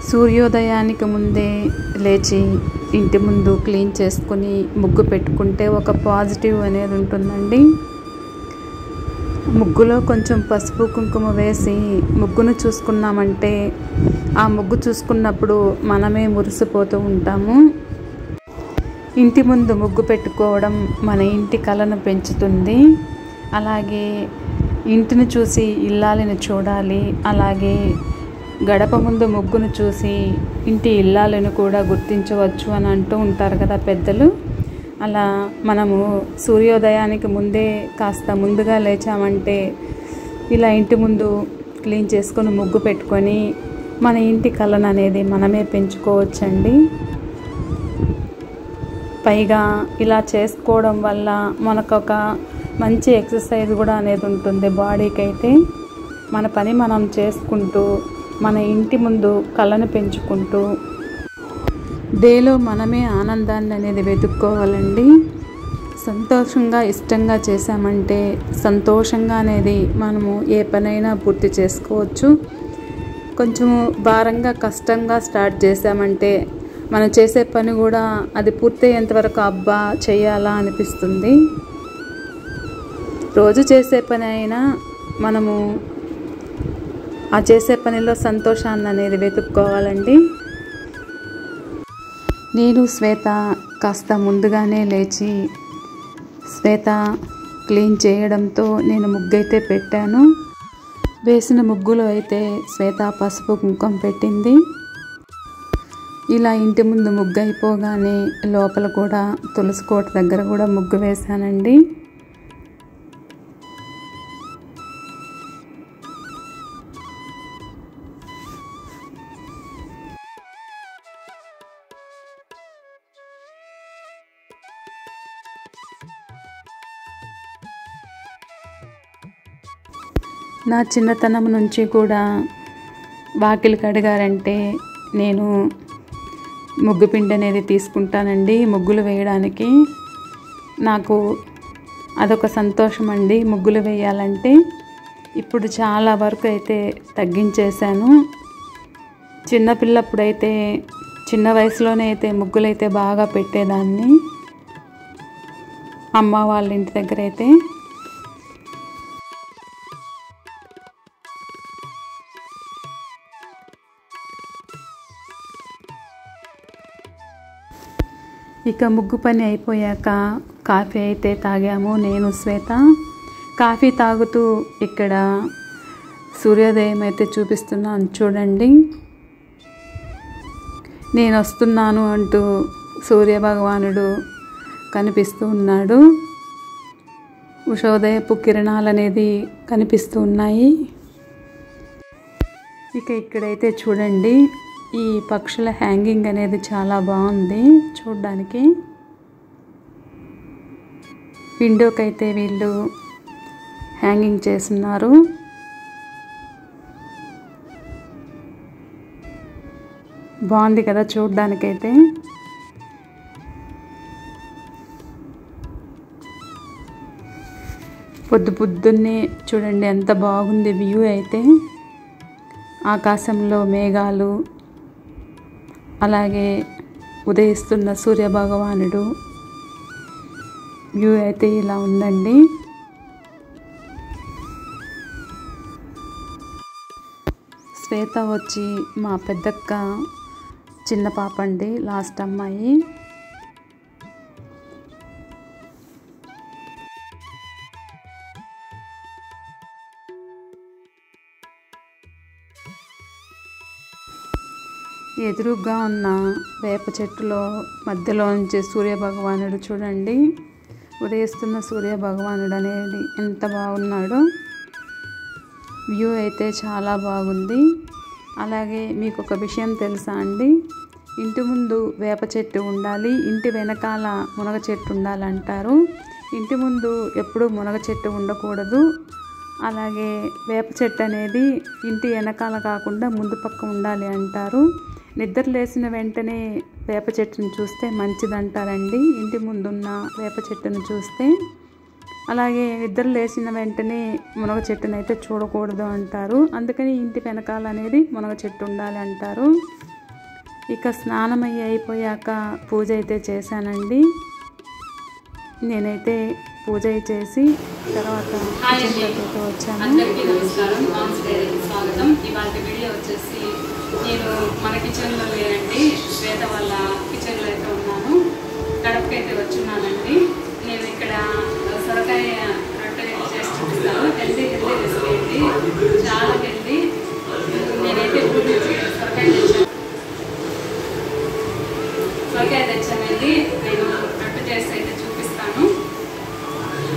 సూర్యోదయానికి ముందే లేచి ఇంటి ముందు క్లీన్ చేసుకుని ముగ్గు పెట్టుకుంటే ఒక పాజిటివ్ అనేది ఉంటుందండి. ముగ్గులో కొంచెం పసుపు కుంకుమ వేసి ముగ్గును చూసుకున్నామంటే ఆ ముగ్గు చూసుకున్నప్పుడు మనమే మురిసిపోతూ ఉంటాము. ఇంటి ముందు ముగ్గు పెట్టుకోవడం మన ఇంటి కళను పెంచుతుంది. అలాగే ఇంటిని చూసి ఇల్లాలిని చూడాలి. అలాగే గడప ముందు ముగ్గును చూసి ఇంటి ఇల్లాలను కూడా గుర్తించవచ్చు అని అంటూ ఉంటారు కదా పెద్దలు. అలా మనము సూర్యోదయానికి ముందే కాస్త ముందుగా లేచామంటే ఇలా ఇంటి ముందు క్లీన్ చేసుకొని ముగ్గు పెట్టుకొని మన ఇంటి కళను అనేది మనమే పెంచుకోవచ్చండి. పైగా ఇలా చేసుకోవడం వల్ల మనకొక మంచి ఎక్సర్సైజ్ కూడా అనేది ఉంటుంది బాడీకి. అయితే మన పని మనం చేసుకుంటూ మన ఇంటి ముందు కళను పెంచుకుంటూ డేలో మనమే ఆనందాన్ని అనేది వెతుక్కోవాలండి. సంతోషంగా ఇష్టంగా చేసామంటే సంతోషంగా అనేది మనము ఏ పనైనా పూర్తి చేసుకోవచ్చు. కొంచెము భారంగా కష్టంగా స్టార్ట్ చేసామంటే మనం చేసే పని కూడా అది పూర్తయ్యేంతవరకు అబ్బా చేయాలా అనిపిస్తుంది. రోజు చేసే పని అయినా మనము ఆ చేసే పనిలో సంతోషాన్ని అనేది వెతుక్కోవాలండి. నేను శ్వేత కాస్త ముందుగానే లేచి శ్వేత క్లీన్ చేయడంతో నేను ముగ్గైతే పెట్టాను. వేసిన ముగ్గులో అయితే శ్వేత పసుపు కుంకుమ పెట్టింది. ఇలా ఇంటి ముందు ముగ్గు అయిపోగానే లోపల కూడా తులసి కోట దగ్గర కూడా ముగ్గు వేశానండి. నా చిన్నతనం నుంచి కూడా వాకిలి కడిగారంటే నేను ముగ్గు పిండి అనేది తీసుకుంటానండి ముగ్గులు వేయడానికి. నాకు అదొక సంతోషం అండి ముగ్గులు వేయాలంటే. ఇప్పుడు చాలా వరకు అయితే తగ్గించేశాను. చిన్నపిల్లప్పుడైతే చిన్న వయసులోనే అయితే ముగ్గులైతే బాగా పెట్టేదాన్ని అమ్మ వాళ్ళ ఇంటి దగ్గర అయితే. ఇక ముగ్గు పని అయిపోయాక కాఫీ అయితే తాగాము నేను శ్వేత. కాఫీ తాగుతూ ఇక్కడ సూర్యోదయం అయితే చూపిస్తున్నాను చూడండి. నేను వస్తున్నాను అంటూ సూర్యభగవానుడు కనిపిస్తూ ఉన్నాడు. ఉషోదయపు కిరణాలు అనేది కనిపిస్తూ ఉన్నాయి. ఇక ఇక్కడైతే చూడండి ఈ పక్షుల హ్యాంగింగ్ అనేది చాలా బాగుంది చూడడానికి. విండోకి అయితే వీళ్ళు హ్యాంగింగ్ చేస్తున్నారు. బాగుంది కదా చూడడానికైతే. పొద్దున్నే చూడండి ఎంత బాగుంది వ్యూ అయితే. ఆకాశంలో మేఘాలు, అలాగే ఉదయిస్తున్న సూర్యభగవానుడు. వ్యూ అయితే ఇలా ఉందండి. శ్వేత వచ్చి మా పెద్దక్క చిన్న పాప అండి, లాస్ట్ అమ్మాయి. ఎదురుగా ఉన్న వేప చెట్టులో మధ్యలో నుంచి సూర్యభగవానుడు చూడండి. ఉదయిస్తున్న సూర్యభగవానుడు అనేది ఎంత బాగున్నాడో. వ్యూ అయితే చాలా బాగుంది. అలాగే మీకు ఒక విషయం తెలుసా అండి, ఇంటి ముందు వేప చెట్టు ఉండాలి, ఇంటి వెనకాల మునగ చెట్టు ఉండాలంటారు. ఇంటి ముందు ఎప్పుడూ మునగ చెట్టు ఉండకూడదు. అలాగే వేప చెట్టు అనేది ఇంటి వెనకాల కాకుండా ముందు పక్క ఉండాలి అంటారు. నిద్ర లేచిన వెంటనే వేప చెట్టును చూస్తే మంచిదంటారండి, ఇంటి ముందున్న వేప చెట్టును చూస్తే. అలాగే నిద్ర లేచిన వెంటనే మునగ చెట్టునైతే చూడకూడదు అంటారు. అందుకని ఇంటి వెనకాల అనేది మునగ చెట్టు ఉండాలి అంటారు. ఇక స్నానం అయిపోయాక పూజ అయితే చేశానండి. నేనైతే పూజ చేసి తర్వాత కిచెన్లోకి వచ్చాను. అందరికీ నమస్కారం, స్వాగతం. ఇవాళ వీడియో వచ్చేసి నేను మన కిచెన్లో లేనండి, శ్వేత వాళ్ళ కిచెన్లో అయితే ఉన్నాను. కడపకి అయితే వచ్చున్నానండి. నేను ఇక్కడ సొరకాయ రొట్టె చేసి చూపిస్తాను. హెల్దీ రెసిపీ అండి, చాలా హెల్దీ. నేనైతే ఊరి నుంచి సొరకాయ తెచ్చానండి. నేను రొట్టె చేసి అయితే చూపిస్తాను.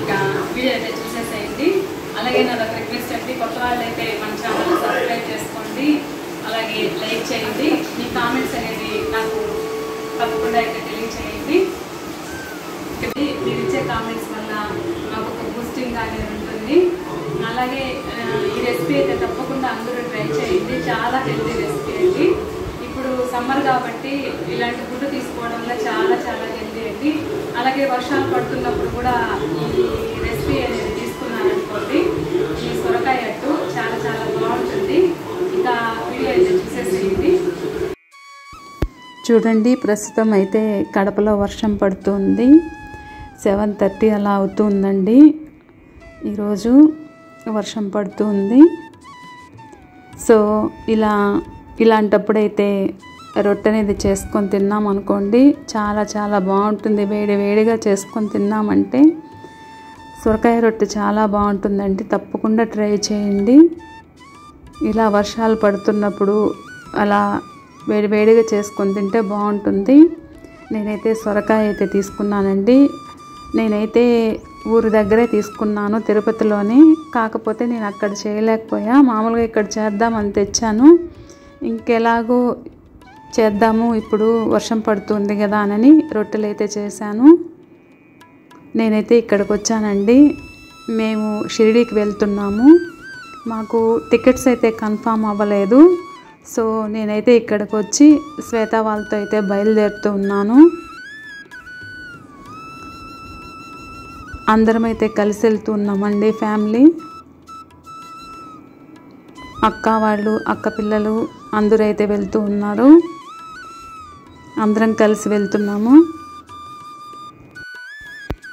ఇక వీడియో అయితే చూసేసేయండి. అలాగే నా దగ్గర రిక్వెస్ట్ అండి, కొత్త వాళ్ళు అయితే మన ఛానల్ సబ్స్క్రైబ్ చేసుకోండి, అలాగే లైక్ చేయండి. మీ కామెంట్స్ అనేది నాకు తప్పకుండా అయితే తెలియచేయండి. మీరు ఇచ్చే కామెంట్స్ వల్ల నాకు ఒక బూస్టింగ్ అనేది ఉంటుంది. అలాగే ఈ రెసిపీ అయితే తప్పకుండా అందరూ ట్రై చేయండి. చాలా హెల్తీ రెసిపీ అండి. ఇప్పుడు సమ్మర్ కాబట్టి ఇలాంటి ఫుడ్ తీసుకోవడం వల్ల చాలా చాలా హెల్తీ అండి. అలాగే వర్షాలు పడుతున్నప్పుడు కూడా ఈ రెసిపీ అనేది తీసుకున్నారనుకోండి, ఈ సొరకాయ అట్టు చాలా చాలా బాగుంటుంది. ఇంకా వీడియో అయితే చూసేసేయండి. చూడండి, ప్రస్తుతం అయితే కడపలో వర్షం పడుతుంది. 7:30 అలా అవుతుందండి. ఈరోజు వర్షం పడుతుంది. సో ఇలాంటప్పుడైతే రొట్టె అనేది చేసుకొని తిన్నాం అనుకోండి, చాలా చాలా బాగుంటుంది. వేడిగా చేసుకొని తిన్నామంటే సొరకాయ రొట్టె చాలా బాగుంటుందండి. తప్పకుండా ట్రై చేయండి. ఇలా వర్షాలు పడుతున్నప్పుడు అలా వేడిగా చేసుకొని తింటే బాగుంటుంది. నేనైతే సొరకాయ అయితే తీసుకున్నానండి. నేనైతే ఊరి దగ్గరే తీసుకున్నాను, తిరుపతిలోని. కాకపోతే నేను అక్కడ చేయలేకపోయా, మామూలుగా ఇక్కడ చేద్దామని తెచ్చాను. ఇంకెలాగో చేద్దాము, ఇప్పుడు వర్షం పడుతుంది కదా అని రొట్టెలు అయితే చేశాను. నేనైతే ఇక్కడికి వచ్చానండి. మేము షిరిడీకి వెళ్తున్నాము. మాకు టికెట్స్ అయితే కన్ఫామ్ అవ్వలేదు. సో నేనైతే ఇక్కడికి వచ్చి శ్వేత వాళ్ళతో అయితే బయలుదేరుతూ ఉన్నాను. అందరం అయితే కలిసి వెళ్తూ ఉన్నామండి, ఫ్యామిలీ. అక్క పిల్లలు అందరూ అయితే వెళ్తూ ఉన్నారు. అందరం కలిసి వెళ్తున్నాము.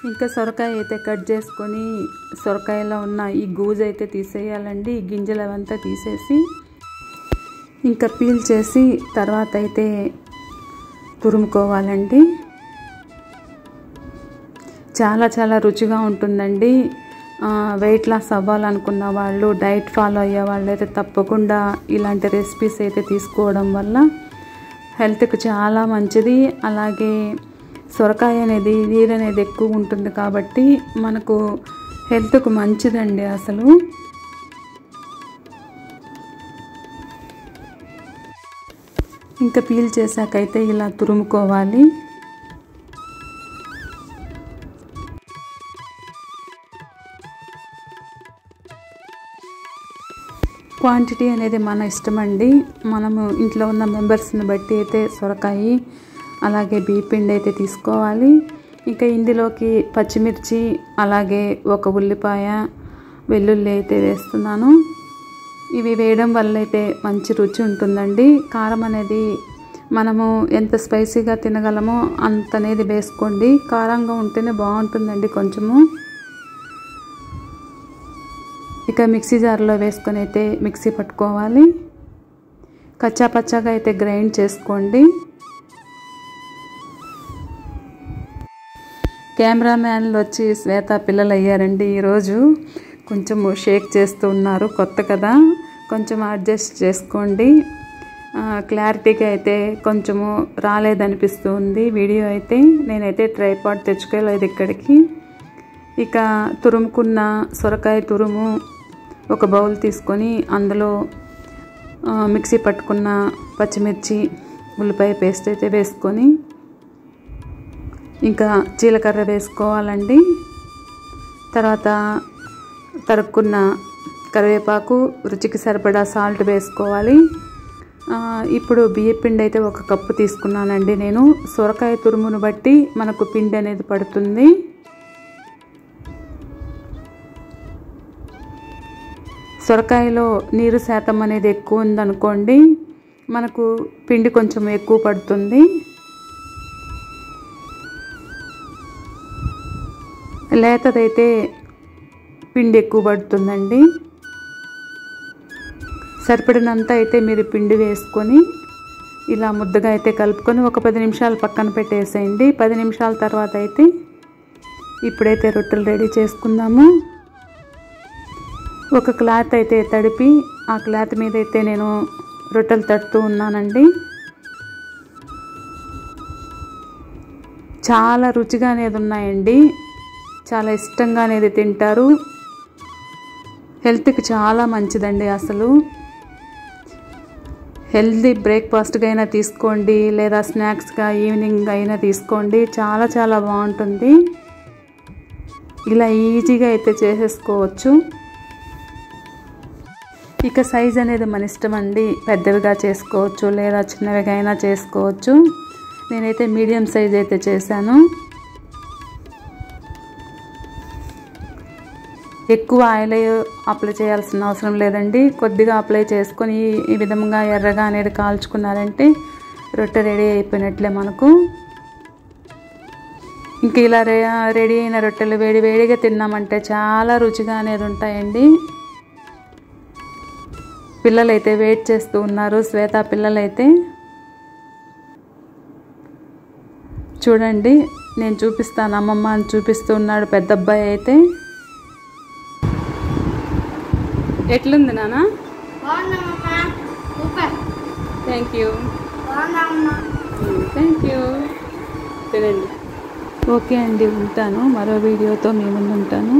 ఇంకా సొరకాయ అయితే కట్ చేసుకొని సొరకాయలో ఉన్న ఈ గూజు అయితే తీసేయాలండి. ఈ గింజలు అవంతా తీసేసి ఇంకా పీల్ చేసి తర్వాత అయితే తురుముకోవాలండి. చాలా చాలా రుచిగా ఉంటుందండి. వెయిట్ లాస్ అవ్వాలనుకున్న వాళ్ళు, డైట్ ఫాలో అయ్యే వాళ్ళు అయితే తప్పకుండా ఇలాంటి రెసిపీస్ అయితే తీసుకోవడం వల్ల హెల్త్కి చాలా మంచిది. అలాగే సొరకాయ అనేది నీరు అనేది ఎక్కువ ఉంటుంది కాబట్టి మనకు హెల్త్కు మంచిదండి అసలు. ఇంకా పీల్ చేశాకైతే ఇలా తురుముకోవాలి. క్వాంటిటీ అనేది మన ఇష్టం అండి. మనము ఇంట్లో ఉన్న మెంబర్స్ని బట్టి అయితే సొరకాయ అలాగే బియ్యపిండి అయితే తీసుకోవాలి. ఇంకా ఇందులోకి పచ్చిమిర్చి అలాగే ఒక ఉల్లిపాయ, వెల్లుల్లి అయితే వేస్తున్నాను. ఇవి వేయడం వల్ల అయితే మంచి రుచి ఉంటుందండి. కారం అనేది మనము ఎంత స్పైసీగా తినగలమో అంత అనేది వేసుకోండి. కారంగా ఉంటేనే బాగుంటుందండి కొంచెము. ఇక మిక్సీ జార్లో వేసుకొని అయితే మిక్సీ పట్టుకోవాలి. కచ్చా పచ్చాగా అయితే గ్రైండ్ చేసుకోండి. కెమెరామ్యాన్లు వచ్చి శ్వేత పిల్లలు అయ్యారండి. ఈరోజు కొంచెము షేక్ చేస్తూ ఉన్నారు, కొత్త కదా, కొంచెం అడ్జస్ట్ చేసుకోండి. క్లారిటీగా అయితే కొంచెము రాలేదనిపిస్తుంది వీడియో అయితే. నేనైతే ట్రైపాడ్ తెచ్చుకోలేదు ఇక్కడికి. ఇక తురుముకున్న సొరకాయ తురుము ఒక బౌల్ తీసుకొని అందులో మిక్సీ పట్టుకున్న పచ్చిమిర్చి, ఉల్లిపాయ పేస్ట్ అయితే వేసుకొని ఇంకా జీలకర్ర వేసుకోవాలండి. తర్వాత తరుక్కున్న కరివేపాకు, రుచికి సరిపడా సాల్ట్ వేసుకోవాలి. ఇప్పుడు బియ్యపిండి అయితే 1 కప్పు తీసుకున్నానండి నేను. సొరకాయ తురుమును బట్టి మనకు పిండి అనేది పడుతుంది. సొరకాయలో నీరు శాతం అనేది ఎక్కువ ఉందనుకోండి, మనకు పిండి కొంచెం ఎక్కువ పడుతుంది. లేతదైతే పిండి ఎక్కువ పడుతుందండి. సరిపడినంత అయితే మీరు పిండి వేసుకొని ఇలా ముద్దగా అయితే కలుపుకొని ఒక 10 నిమిషాలు పక్కన పెట్టేసేయండి. 10 నిమిషాల తర్వాత అయితే ఇప్పుడైతే రొట్టెలు రెడీ చేసుకుందాము. ఒక క్లాత్ అయితే తడిపి ఆ క్లాత్ మీద అయితే నేను రొట్టెలు తడుతూ ఉన్నానండి. చాలా రుచిగా అనేది ఉన్నాయండి. చాలా ఇష్టంగా అనేది తింటారు. హెల్త్కి చాలా మంచిదండి. అసలు హెల్తీ బ్రేక్ఫాస్ట్గా అయినా తీసుకోండి, లేదా స్నాక్స్గా ఈవినింగ్ అయినా తీసుకోండి. చాలా చాలా బాగుంటుంది. ఇలా ఈజీగా అయితే చేసేసుకోవచ్చు. ఇక సైజ్ అనేది మన ఇష్టం అండి. పెద్దవిగా చేసుకోవచ్చు లేదా చిన్నవిగా అయినా చేసుకోవచ్చు. నేనైతే మీడియం సైజ్ అయితే చేశాను. ఎక్కువ ఆయిల్ అప్లై చేయాల్సిన అవసరం లేదండి. కొద్దిగా అప్లై చేసుకొని ఈ విధంగా ఎర్రగా అనేది కాల్చుకున్నారంటే రొట్టె రెడీ అయిపోయినట్లే మనకు. ఇంక ఇలా రెడీ అయిన రొట్టెలు వేడిగా తిన్నామంటే చాలా రుచిగా అనేది ఉంటాయండి. పిల్లలైతే వెయిట్ చేస్తూ ఉన్నారు. శ్వేత పిల్లలైతే చూడండి, నేను చూపిస్తాను అమ్మమ్మ అని చూపిస్తూ ఉన్నాడు పెద్ద అబ్బాయి అయితే. ఎట్లుంది నాన్న? థ్యాంక్ యూ తినండి. ఓకే అండి, ఉంటాను. మరో వీడియోతో మీ ముందు ఉంటాను.